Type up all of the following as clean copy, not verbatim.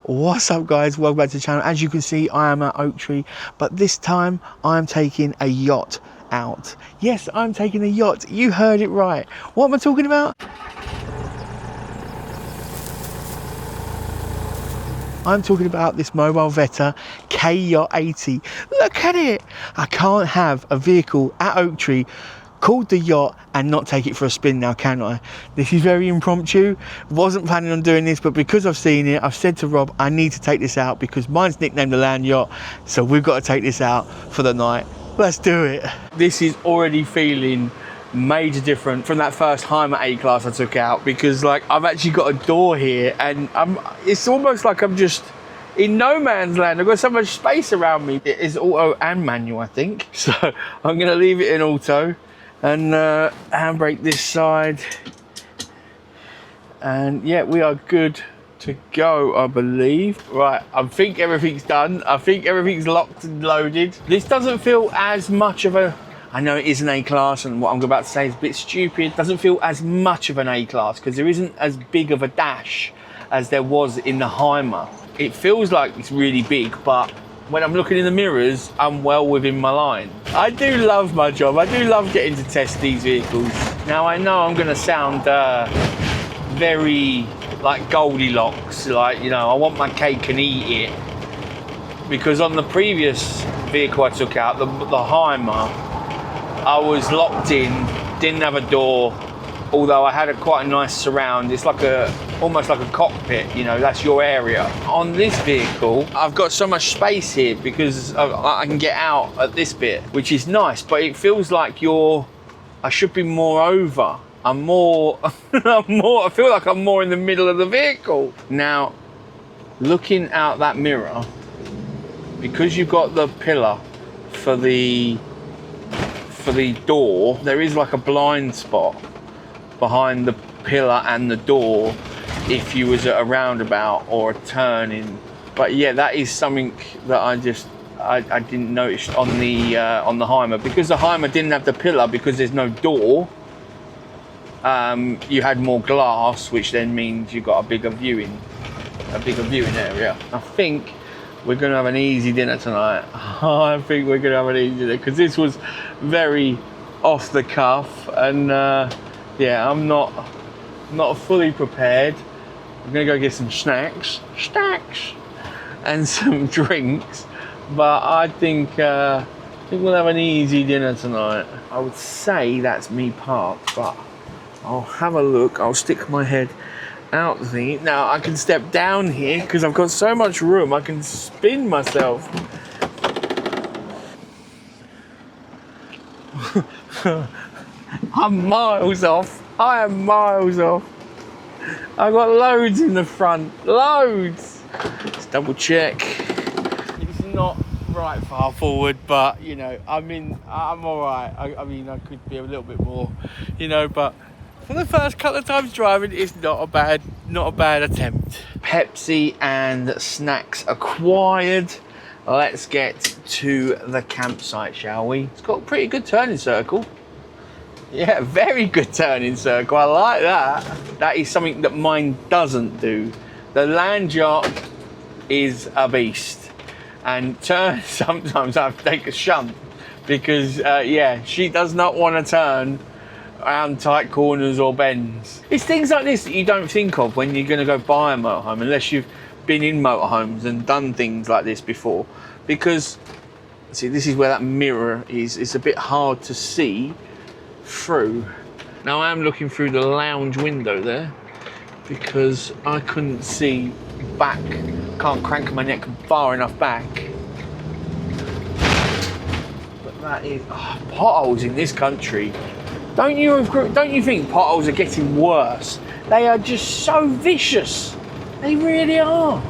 What's up guys, welcome back to the channel. As you can see, I am at Oak Tree, but this time I'm taking a yacht out. Yes, I'm taking a yacht, you heard it right. What am I talking about? I'm talking about this Mobilvetta K-Yacht 80. Look at it! I can't have a vehicle at Oak Tree called the yacht and not take it for a spin now, can I? This is very impromptu. Wasn't planning on doing this, but because I've seen it, I've said to Rob, I need to take this out because mine's nicknamed the Land Yacht, so we've got to take this out for the night. Let's do it. This is already feeling major different from that first Hymer A-Class I took out, because like I've actually got a door here and it's almost like I'm just in no man's land. I've got so much space around me. It is auto and manual, I think. So I'm gonna leave it in auto and handbrake this side. And yeah, we are good to go, I believe. Right, I think everything's done. I think everything's locked and loaded. This doesn't feel as much of a, I know it is an A-Class and what I'm about to say is a bit stupid. Doesn't feel as much of an A-Class because there isn't as big of a dash as there was in the Hymer. It feels like it's really big, but when I'm looking in the mirrors, I'm well within my line. I do love my job. I do love getting to test these vehicles. Now I know I'm gonna sound very like Goldilocks, like, you know, I want my cake and eat it. Because on the previous vehicle I took out, the Hymer, I was locked in, didn't have a door, although I had quite a nice surround. It's like almost like a cockpit, you know, that's your area. On this vehicle, I've got so much space here because I can get out at this bit, which is nice, but it feels like I should be more over. I feel like I'm more in the middle of the vehicle. Now, looking out that mirror, because you've got the pillar for the door, there is like a blind spot behind the pillar and the door if you was at a roundabout or a turning. But yeah, that is something that I didn't notice on the Hymer, because the Hymer didn't have the pillar because there's no door. You had more glass, which then means you got a bigger viewing area. I think we're gonna have an easy dinner tonight. I think we're gonna have an easy dinner because this was very off the cuff, and yeah, I'm not fully prepared. I'm gonna go get some snacks, and some drinks, but I think we'll have an easy dinner tonight. I would say that's me parked, but I'll have a look. I'll stick my head out the thing. Now I can step down here because I've got so much room. I can spin myself. I'm miles off. I am miles off. I've got loads in the front. Loads. Let's double check. It's not right far forward, but you know, I'm all right. I mean, I could be a little bit more, you know, but for the first couple of times driving, it's not a bad attempt. Pepsi and snacks acquired. Let's get to the campsite, shall we? It's got a pretty good turning circle. Yeah, very good turning circle. I like that. That is something that mine doesn't do. The Land Yacht is a beast, and sometimes I have to take a shunt because yeah, she does not want to turn around tight corners or bends. It's things like this that you don't think of when you're going to go buy a motorhome, unless you've been in motorhomes and done things like this before. Because see, this is where that mirror is. It's a bit hard to see through. Now I am looking through the lounge window there because I couldn't see back. Can't crank my neck far enough back. But that is potholes in this country. Don't you think potholes are getting worse? They are just so vicious. They really are.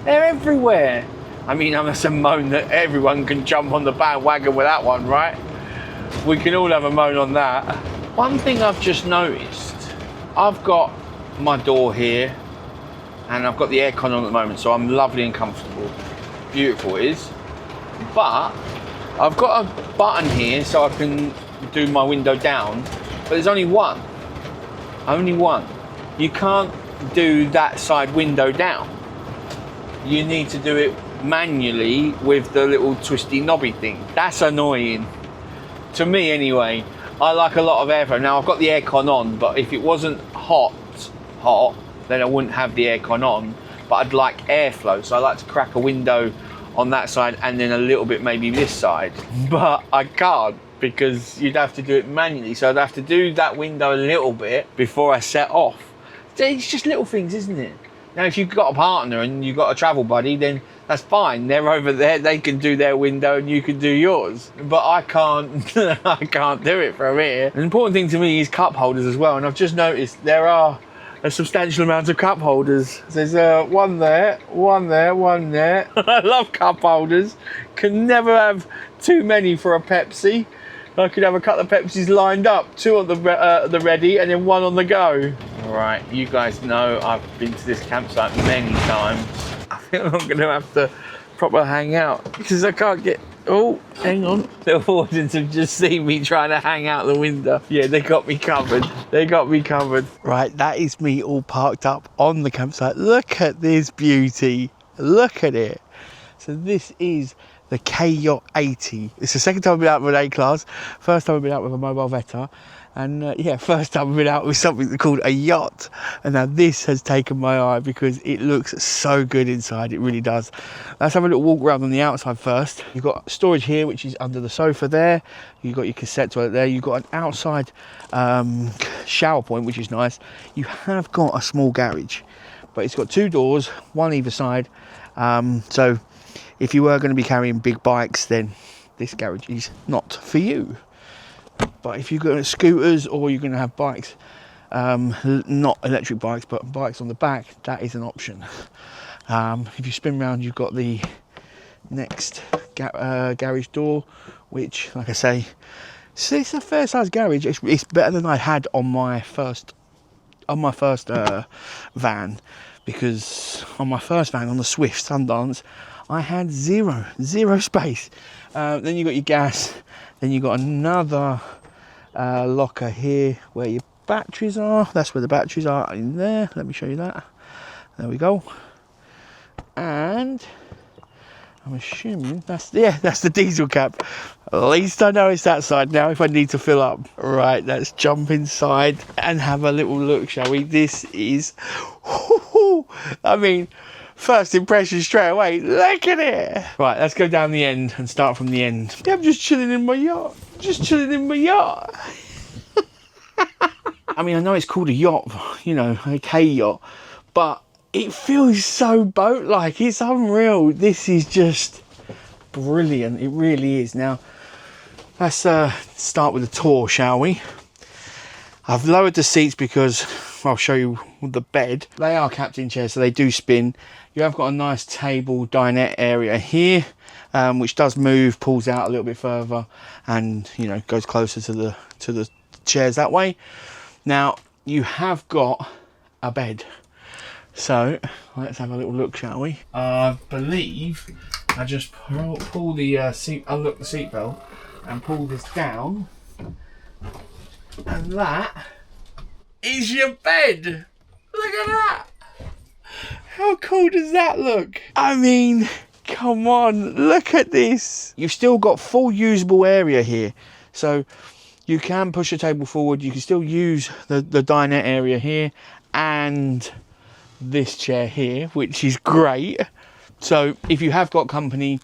They're everywhere. I mean, I must have moaned that everyone can jump on the bandwagon with that one, right? We can all have a moan on that. One thing I've just noticed, I've got my door here and I've got the aircon on at the moment, so I'm lovely and comfortable. Beautiful it is. But I've got a button here so I can do my window down, but there's only one. Only one. You can't do that side window down. you need to do it manually with the little twisty knobby thing. That's annoying. To me anyway. I like a lot of airflow. Now I've got the aircon on, but if it wasn't hot, then I wouldn't have the aircon on. But I'd like airflow, so I like to crack a window on that side and then a little bit maybe this side. But I can't, because you'd have to do it manually. So I'd have to do that window a little bit before I set off. It's just little things, isn't it? Now, if you've got a partner and you've got a travel buddy, then that's fine. They're over there, they can do their window and you can do yours. But I can't, I can't do it from here. An important thing to me is cup holders as well. And I've just noticed there are a substantial amount of cup holders. There's one there, one there, one there. I love cup holders. Can never have too many for a Pepsi. I could have a couple of Pepsis lined up, 2 on the ready and then 1 on the go. All right, you guys know I've been to this campsite many times. I think I'm gonna have to proper hang out because I can't get, oh, hang on. The audience have just seen me trying to hang out the window. Yeah, they got me covered. They got me covered. Right, that is me all parked up on the campsite. Look at this beauty. Look at it. So this is the K-Yacht 80. It's the second time I've been out with an A-Class. First time I've been out with a Mobilvetta. And yeah, first time I've been out with something called a yacht. And now this has taken my eye because it looks so good inside. It really does. Let's have a little walk around on the outside first. You've got storage here, which is under the sofa there. You've got your cassette toilet there. You've got an outside shower point, which is nice. You have got a small garage, but it's got 2 doors, 1 either side. So if you were going to be carrying big bikes, then this garage is not for you. But if you've got scooters or you're going to have bikes, not electric bikes, but bikes on the back, that is an option. If you spin around, you've got the next garage door, which, like I say, it's a fair sized garage. It's better than I had on my first van, because on my first van, on the Swift Sundance, I had zero space. Then you got your gas. Then you got another locker here where your batteries are. That's where the batteries are, in there. Let me show you that. There we go. And I'm assuming that's the diesel cap. At least I know it's that side now if I need to fill up. Right, let's jump inside and have a little look, shall we? This is, I mean, first impression straight away. Look at it. Right, let's go down the end and start from the end. Yeah, I'm just chilling in my yacht. Just chilling in my yacht. I mean, I know it's called a yacht, you know, a K-Yacht, but it feels so boat-like. It's unreal. This is just brilliant. It really is. Now, let's start with the tour, shall we? I've lowered the seats because I'll show you the bed. They are captain chairs, so they do spin. You have got a nice table dinette area here, which does move, pulls out a little bit further, and you know, goes closer to the chairs that way. Now you have got a bed, so let's have a little look, shall we? I believe I just pull the seat, unlock the seat belt, and pull this down, and that is your bed. Look at that. How cool does that look? I mean, come on, look at this. You've still got full usable area here. So you can push the table forward. You can still use the dinette area here and this chair here, which is great. So if you have got company,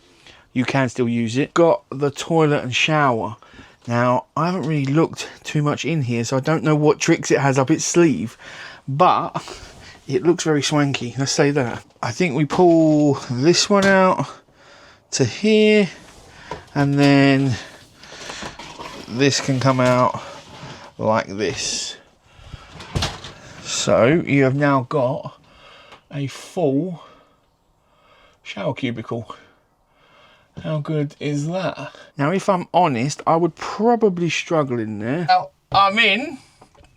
you can still use it. Got the toilet and shower. Now, I haven't really looked too much in here, so I don't know what tricks it has up its sleeve, but it looks very swanky, let's say that. I think we pull this one out to here, and then this can come out like this. So you have now got a full shower cubicle. How good is that? Now, if I'm honest, I would probably struggle in there. Now, I'm in,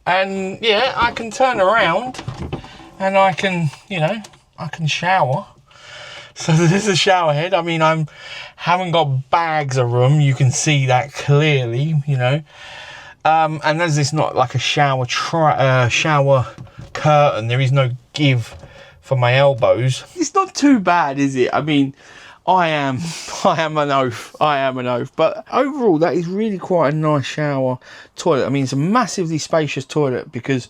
and yeah, I can turn around, and I can, you know, I can shower. So there's a shower head. I mean, I haven't got bags of room. You can see that clearly, you know. And as it's not like a shower curtain, there is no give for my elbows. It's not too bad, is it? I mean, I am an oaf. But overall, that is really quite a nice shower toilet. I mean, it's a massively spacious toilet because,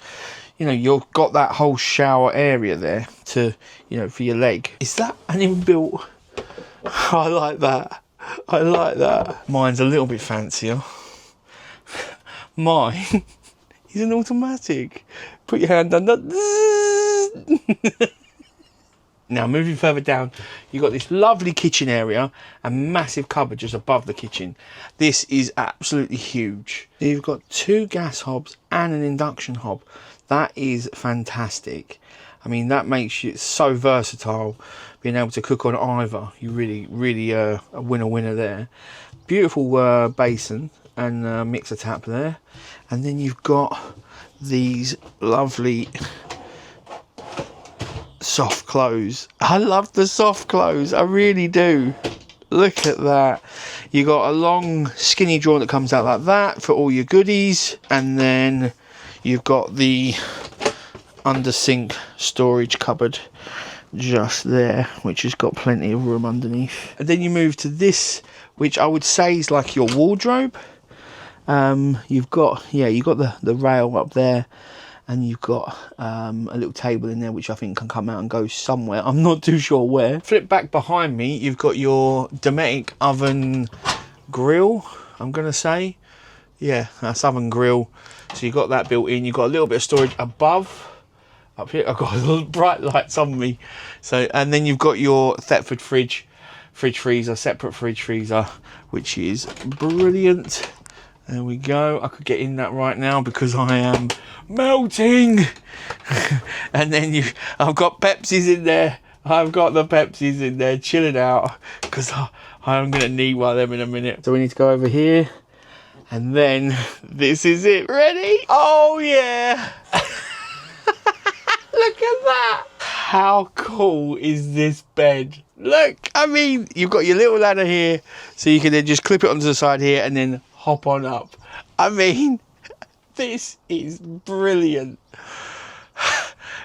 you know, you've got that whole shower area there to, you know, for your leg. Is that an inbuilt? I like that. I like that. Mine's a little bit fancier. Mine is an automatic. Put your hand under. Now, moving further down, you've got this lovely kitchen area and massive cupboard just above the kitchen. This is absolutely huge. You've got 2 gas hobs and an induction hob. That is fantastic. I mean, that makes you so versatile, being able to cook on either. You really a winner there. Beautiful basin and mixer tap there. And then you've got these lovely soft clothes. I love the soft clothes, I really do. Look at that. You got a long skinny drawer that comes out like that for all your goodies, and then you've got the under sink storage cupboard just there, which has got plenty of room underneath. And then you move to this, which I would say is like your wardrobe. You've got the rail up there, and you've got a little table in there which I think can come out and go somewhere. I'm not too sure where. Flip back behind me, you've got your Dometic oven grill, I'm gonna say. Yeah, that's oven grill. So you've got that built in. You've got a little bit of storage above. Up here, I've got little bright lights on me. So, and then you've got your Thetford fridge freezer, separate fridge freezer, which is brilliant. There we go. I could get in that right now because I am melting. And then I've got Pepsis in there. I've got the Pepsis in there chilling out because I'm going to need one of them in a minute. So we need to go over here. And then this is it. Ready? Oh, yeah. Look at that. How cool is this bed? Look, I mean, you've got your little ladder here, so you can then just clip it onto the side here and then hop on up. I mean, this is brilliant.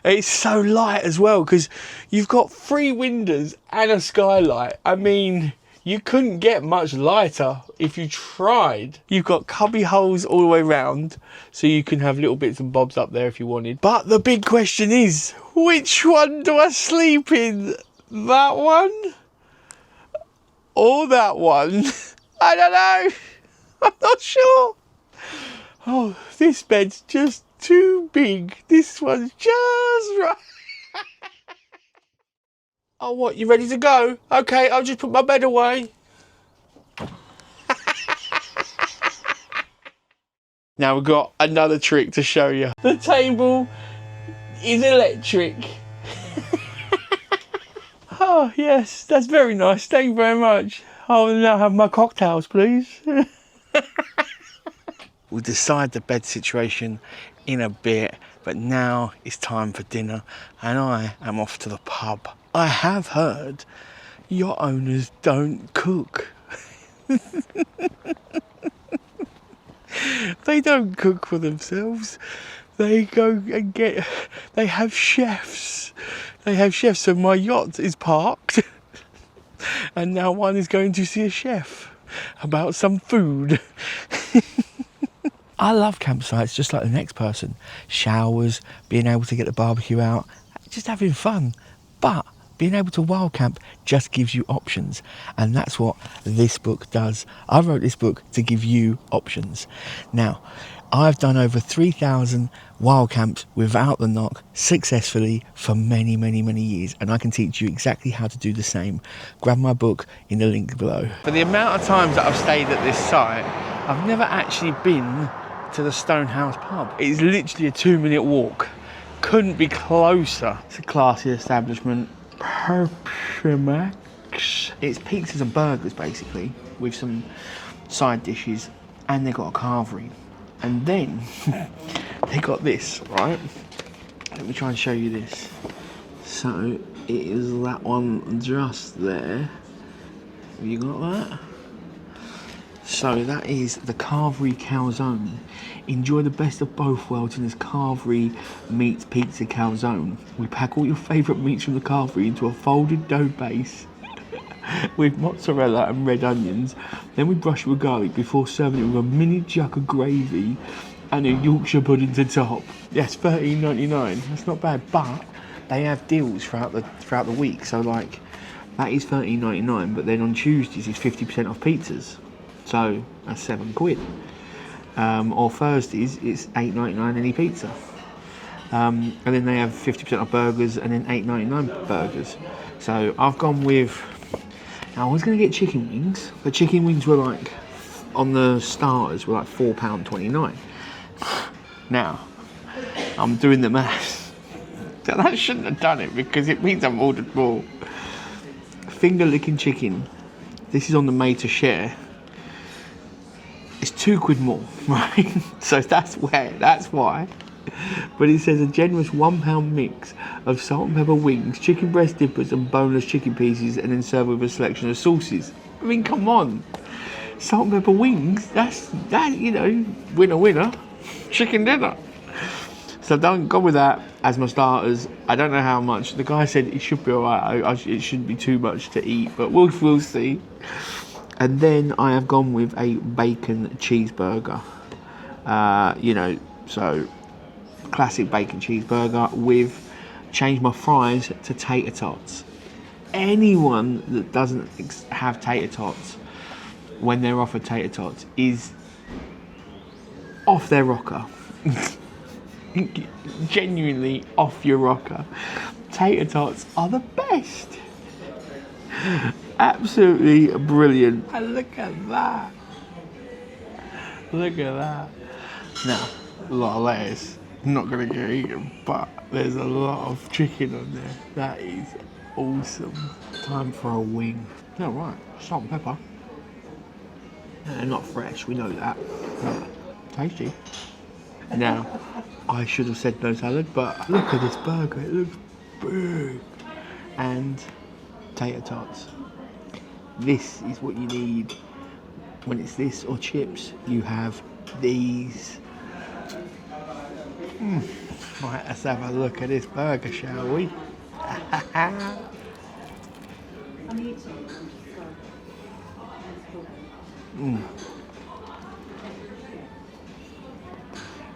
It's so light as well because you've got 3 windows and a skylight. I mean, you couldn't get much lighter if you tried. You've got cubby holes all the way around, so you can have little bits and bobs up there if you wanted. But the big question is, which one do I sleep in? That one? Or that one? I don't know. I'm not sure. Oh, this bed's just too big. This one's just right. Oh, what? You ready to go? Okay, I'll just put my bed away. Now we've got another trick to show you. The table is electric. Oh, yes, that's very nice. Thank you very much. I'll now have my cocktails, please. We'll decide the bed situation in a bit, but now it's time for dinner and I am off to the pub. I have heard yacht owners don't cook. They don't cook for themselves. They go and they have chefs. They have chefs. So my yacht is parked and now one is going to see a chef about some food. I love campsites just like the next person. Showers, being able to get the barbecue out, just having fun. But being able to wild camp just gives you options. And that's what this book does. I wrote this book to give you options. Now, I've done over 3,000 wild camps without the knock successfully for many, many, many years. And I can teach you exactly how to do the same. Grab my book in the link below. For the amount of times that I've stayed at this site, I've never actually been to the Stonehouse pub. It's literally a 2-minute walk. Couldn't be closer. It's a classy establishment. Perpimax. It's pizzas and burgers basically with some side dishes, and they've got a carvery. And then they got this, right? Let me try and show you this. So it is that one just there. Have you got that? So that is the Carvery calzone. Enjoy the best of both worlds in this Carvery meets pizza calzone. We pack all your favourite meats from the Carvery into a folded dough base with mozzarella and red onions. Then we brush it with garlic before serving it with a mini jug of gravy and a Yorkshire pudding to top. Yes, $13.99. That's not bad, but they have deals throughout the week. So like that is $13.99, but then on Tuesdays it's 50% off pizzas. So that's £7. Or Thursdays it's $8.99 any pizza. And then they have 50% off burgers and then $8.99 burgers. So I've gone with. Now I was going to get chicken wings. The chicken wings were like on the starters were like £4.29. Now I'm doing the maths. That shouldn't have done it because it means I've ordered more. Finger licking chicken. This is on the made to share. It's £2 more, right? So that's why. But it says a generous £1 mix of salt and pepper wings, chicken breast dippers and boneless chicken pieces, and then served with a selection of sauces. I mean, come on. Salt and pepper wings, that, you know, winner, chicken dinner. So I've gone with that as my starters. I don't know how much. The guy said it should be alright. It shouldn't be too much to eat, but we'll see. And then I have gone with a bacon cheeseburger. You know, so classic bacon cheeseburger with changed my fries to tater tots. Anyone that doesn't have tater tots when they're offered tater tots is off their rocker. Genuinely off your rocker. Tater tots are the best. Absolutely brilliant. And look at that. Look at that. Now, a lot of lettuce. I'm not going to get eaten, but there's a lot of chicken on there. That is awesome. Time for a wing. Yeah, right. Salt and pepper. They're not fresh, we know that. But tasty. Now, I should have said no salad, but look at this burger. It looks big. And tater tots. This is what you need when it's this or chips. You have these. Right, let's have a look at this burger, shall we?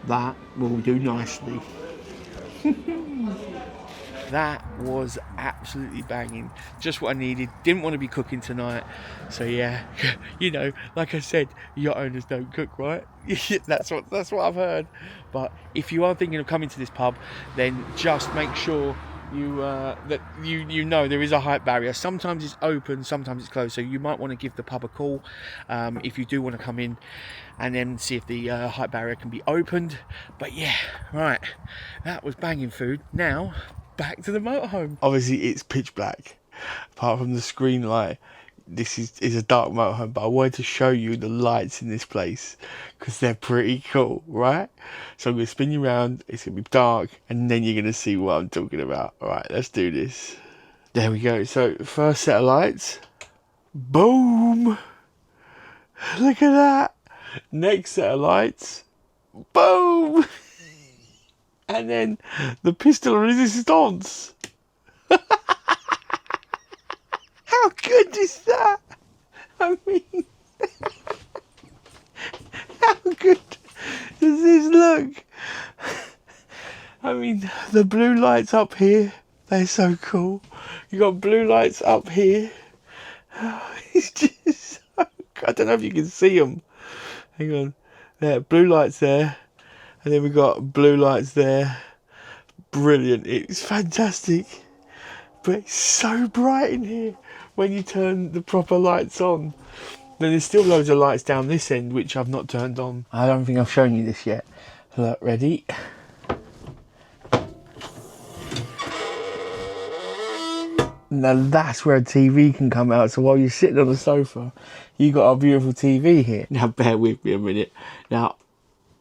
That will do nicely. That was absolutely banging. Just what I needed. Didn't want to be cooking tonight. So yeah, you know, like I said, yacht owners don't cook, right? that's what I've heard. But if you are thinking of coming to this pub, then just make sure that you know there is a height barrier. Sometimes it's open, sometimes it's closed. So you might want to give the pub a call if you do want to come in, and then see if the height barrier can be opened. But yeah, right, that was banging food. Now back to the motorhome. Obviously it's pitch black apart from the screen light. This is a dark motorhome, but I wanted to show you the lights in this place because they're pretty cool, right? So I'm going to spin you around, it's going to be dark, and then you're going to see what I'm talking about. All right, let's do this. There we go. So first set of lights. Boom. Look at that. Next set of lights. Boom. And then the pistol resistance. How good is that? I mean, how good does this look? I mean, the blue lights up here, they're so cool. You got blue lights up here. It's just so cool. I don't know if you can see them. Hang on. There, blue lights there. And then we got blue lights there. Brilliant. It's fantastic. But it's so bright in here when you turn the proper lights on. Then there's still loads of lights down this end which I've not turned on. I don't think I've shown you this yet. Look, ready? Now that's where a TV can come out. So while you're sitting on the sofa, you got a beautiful TV here. Now bear with me a minute. Now,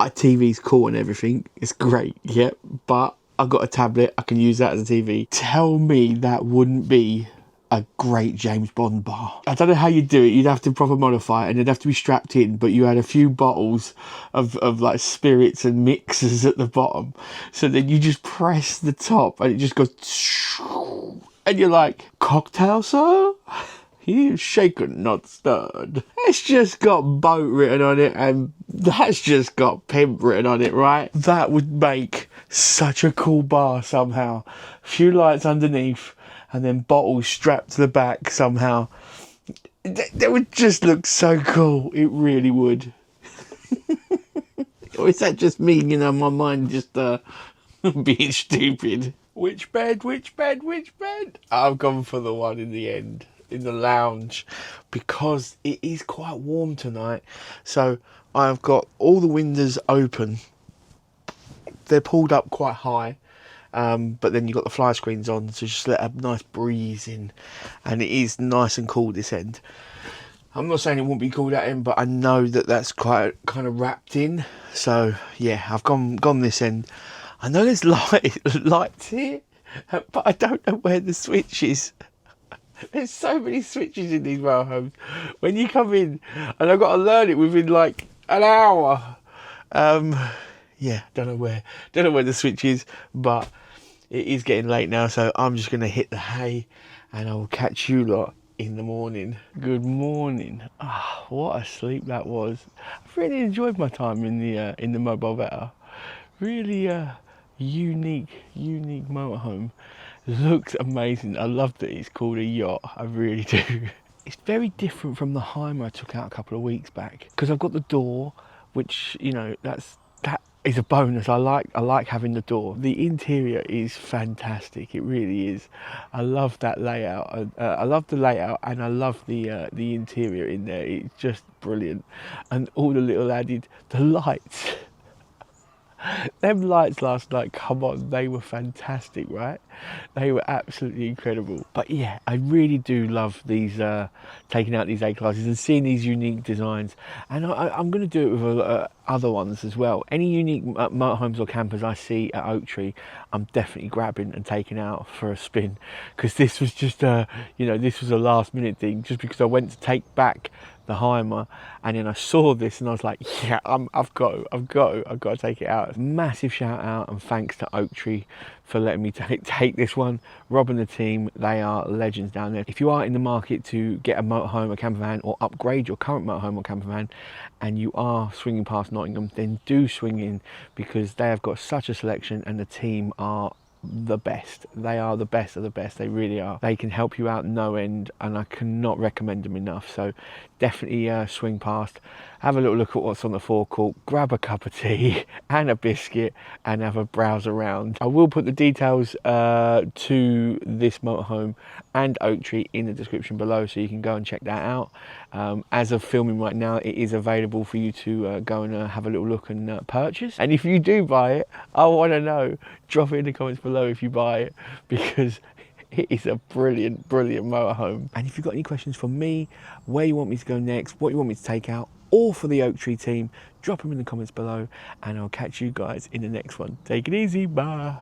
a TV's cool and everything. It's great, yeah. But I've got a tablet. I can use that as a TV. Tell me that wouldn't be a great James Bond bar. I don't know how you do it. You'd have to proper modify it and it'd have to be strapped in, but you had a few bottles of like spirits and mixers at the bottom. So then you just press the top and it just goes and you're like, cocktail, sir? He is shaken, not stirred. It's just got boat written on it and that's just got pimp written on it, right? That would make such a cool bar somehow. A few lights underneath and then bottles strapped to the back somehow. That would just look so cool. It really would. Or is that just me, you know, my mind just being stupid? Which bed, which bed, which bed? I've gone for the one in the end, in the lounge, because it is quite warm tonight. So I've got all the windows open. They're pulled up quite high. But then you've got the fly screens on, so just let a nice breeze in, and it is nice and cool this end. I'm not saying it won't be cool that end, but I know that that's quite kind of wrapped in. So yeah, I've gone this end. I know there's lights here, but I don't know where the switch is. There's so many switches in these motorhomes. When you come in, and I've got to learn it within like an hour. Yeah, don't know where the switch is, but it is getting late now, so I'm just going to hit the hay and I will catch you lot in the morning. Good morning. Ah, what a sleep that was. I've really enjoyed my time in the Mobilvetta. Really unique motorhome. Looks amazing. I love that it's called a yacht. I really do. It's very different from the Hymer I took out a couple of weeks back, because I've got the door, which, you know, that is a bonus. I like having the door. The interior is fantastic. It really is. I love that layout. I love the layout, and I love the interior in there. It's just brilliant, and all the little the lights. Them lights last night, come on, they were fantastic, right? They were absolutely incredible. But yeah, I really do love these, taking out these A-classes and seeing these unique designs. And I'm going to do it with other ones as well. Any unique motorhomes or campers I see at Oak Tree, I'm definitely grabbing and taking out for a spin. Because this was just, you know, this was a last minute thing, just because I went to take back the Hymer, and then I saw this and I was like, yeah, I've got to take it out. Massive shout out and thanks to Oak Tree for letting me take this one. Rob and the team, they are legends down there. If you are in the market to get a motorhome, a camper van, or upgrade your current motorhome or camper van, and you are swinging past Nottingham, then do swing in, because they have got such a selection and the team are the best. They are the best of the best. They really are. They can help you out no end, and I cannot recommend them enough. So definitely swing past, have a little look at what's on the forecourt, grab a cup of tea and a biscuit, and have a browse around. I will put the details to this motorhome and Oak Tree in the description below, so you can go and check that out. As of filming right now, it is available for you to go and have a little look and purchase. And if you do buy it, I want to know. Drop it in the comments below if you buy it, because it is a brilliant motorhome. And if you've got any questions for me, where you want me to go next, what you want me to take out, or for the Oak Tree team, drop them in the comments below, and I'll catch you guys in the next one. Take it easy, bye.